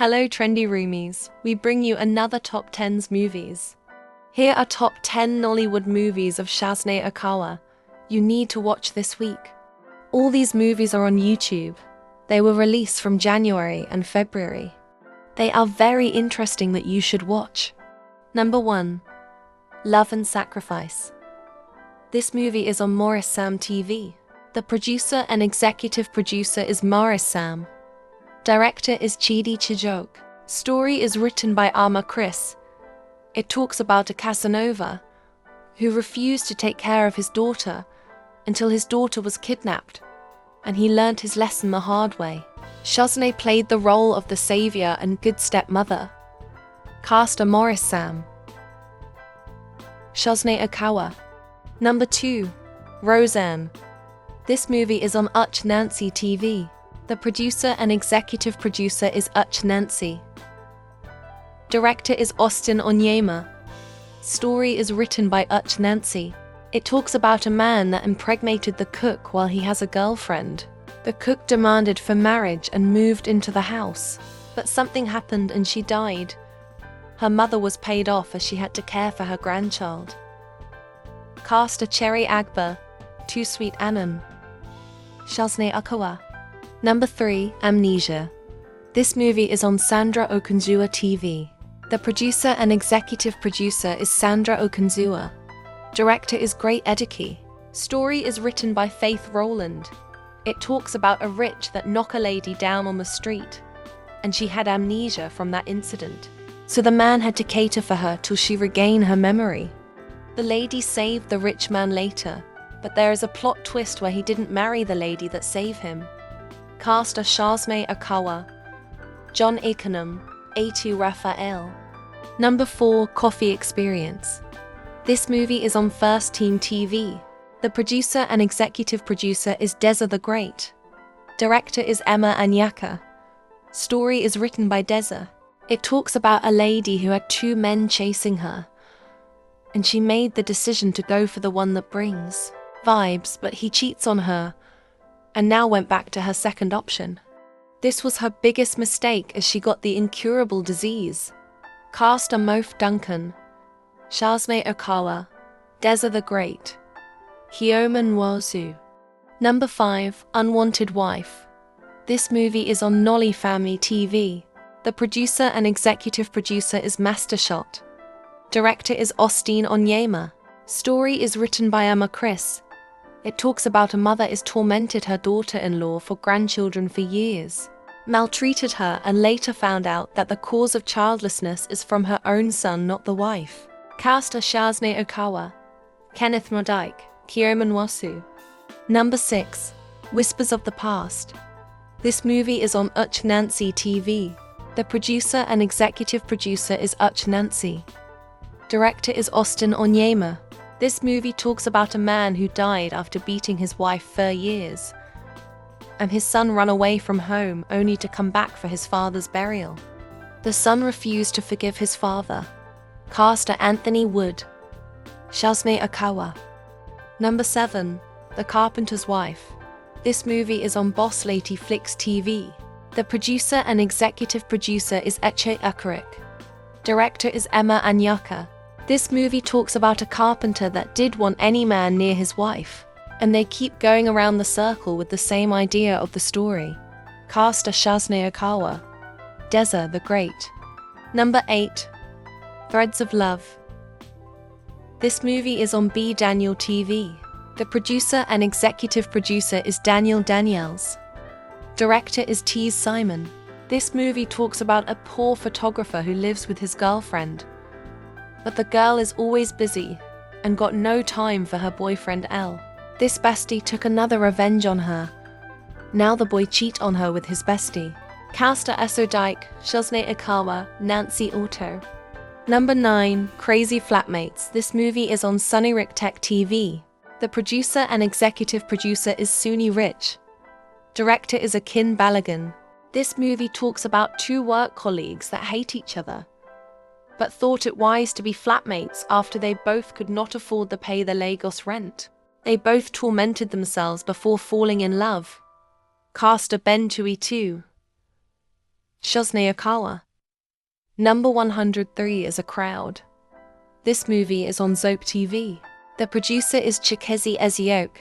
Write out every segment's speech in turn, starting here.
Hello trendy roomies, we bring you another top 10s movies. Here are top 10 Nollywood movies of Shaznay Okawa you need to watch this week. All these movies are on YouTube. They were released from January and February. They are very interesting that you should watch. Number 1. Love and Sacrifice. This movie is on Maurice Sam TV. The producer and executive producer is Maurice Sam. Director is Chidi Chijok. Story is written by Ama Chris. It talks about a Casanova who refused to take care of his daughter until his daughter was kidnapped, and he learnt his lesson the hard way. Shaznay played the role of the savior and good stepmother. Cast are Maurice Sam. Shaznay Okawa. Number 2. Roseanne. This movie is on Uch Nancy TV. The producer and executive producer is Uch Nancy. Director is Austin Onyema. Story is written by Uch Nancy. It talks about a man that impregnated the cook while he has a girlfriend. The cook demanded for marriage and moved into the house, but something happened and she died. Her mother was paid off as she had to care for her grandchild. Cast are Cherry Agba, Too Sweet Annan. Shaznay Okawa. Number 3. Amnesia. This movie is on Sandra Okonzua TV. The producer and executive producer is Sandra Okonzua. Director is Great Ediki. Story is written by Faith Rowland. It talks about a rich that knock a lady down on the street, and she had amnesia from that incident. So the man had to cater for her till she regained her memory. The lady saved the rich man later, but there is a plot twist where he didn't marry the lady that saved him. Cast are Shaznay Okawa, John Ikonom, A2 Raphael. Number 4. Coffee Experience. This movie is on First Team TV. The producer and executive producer is Deza the Great. Director is Emma Anyaka. Story is written by Deza. It talks about a lady who had 2 men chasing her, and she made the decision to go for the one that brings vibes, but he cheats on her, and now went back to her second option. This was her biggest mistake as she got the incurable disease. Cast are Mof Duncan, Shaznay Okawa, Deza the Great, Hioma Nwosu. Number 5. Unwanted Wife. This movie is on Nolly Family TV. The producer and executive producer is Mastershot. Director is Austin Onyema. Story is written by Ama Chris. It talks about a mother is tormented her daughter-in-law for grandchildren for years, maltreated her, and later found out that the cause of childlessness is from her own son, not the wife. Cast are Shaznay Okawa, Kenneth Modike, Hioma Nwosu. Number 6. Whispers of the Past. This movie is on Uch Nancy TV. The producer and executive producer is Uch Nancy. Director is Austin Onyema. This movie talks about a man who died after beating his wife for years, and his son ran away from home only to come back for his father's burial. The son refused to forgive his father. Cast are Anthony Wood, Shaznay Okawa. Number 7. The Carpenter's Wife. This movie is on Boss Lady Flicks TV. The producer and executive producer is Eche Akarik. Director is Emma Anyaka. This movie talks about a carpenter that did want any man near his wife, and they keep going around the circle with the same idea of the story. Cast are Shaznay Okawa, Deza the Great. Number 8. Threads of Love. This movie is on B. Daniel TV. The producer and executive producer is Daniel Daniels. Director is Tease Simon. This movie talks about a poor photographer who lives with his girlfriend, but the girl is always busy and got no time for her boyfriend Elle. This bestie took another revenge on her. Now the boy cheat on her with his bestie. Cast are Esso Dyke, Shaznay Okawa, Nancy Otto. Number 9. Crazy Flatmates. This movie is on Sunny Rick Tech TV. The producer and executive producer is Suni Rich. Director is Akin Balagan. This movie talks about 2 work colleagues that hate each other, but thought it wise to be flatmates after they both could not afford to pay the Lagos rent. They both tormented themselves before falling in love. Cast are Ben Tui too, Shaznay Okawa. Number 103 is A Crowd. This movie is on Zoke TV. The producer is Chikezi Ezioke,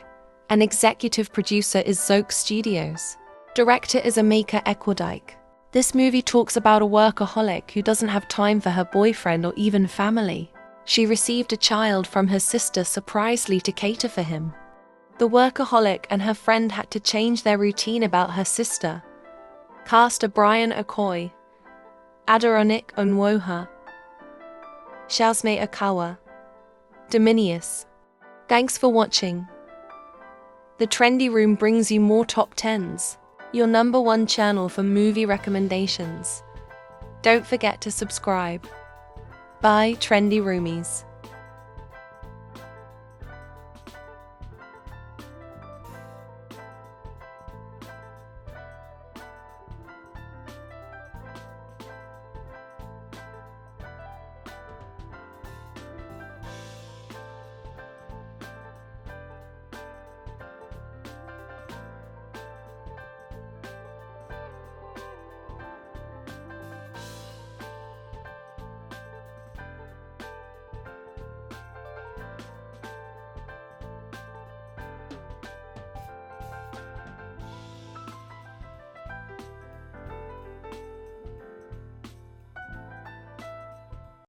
and executive producer is Zoke Studios. Director is Amaka Ekwudike. This movie talks about a workaholic who doesn't have time for her boyfriend or even family. She received a child from her sister surprisingly to cater for him. The workaholic and her friend had to change their routine about her sister. Cast are Brian Okoye, Aderonik Onwoha, Shaznay Okawa, Dominius. Thanks for watching. The Trendy Room brings you more top 10s, your number one channel for movie recommendations. Don't forget to subscribe. Bye, Trendy Roomies.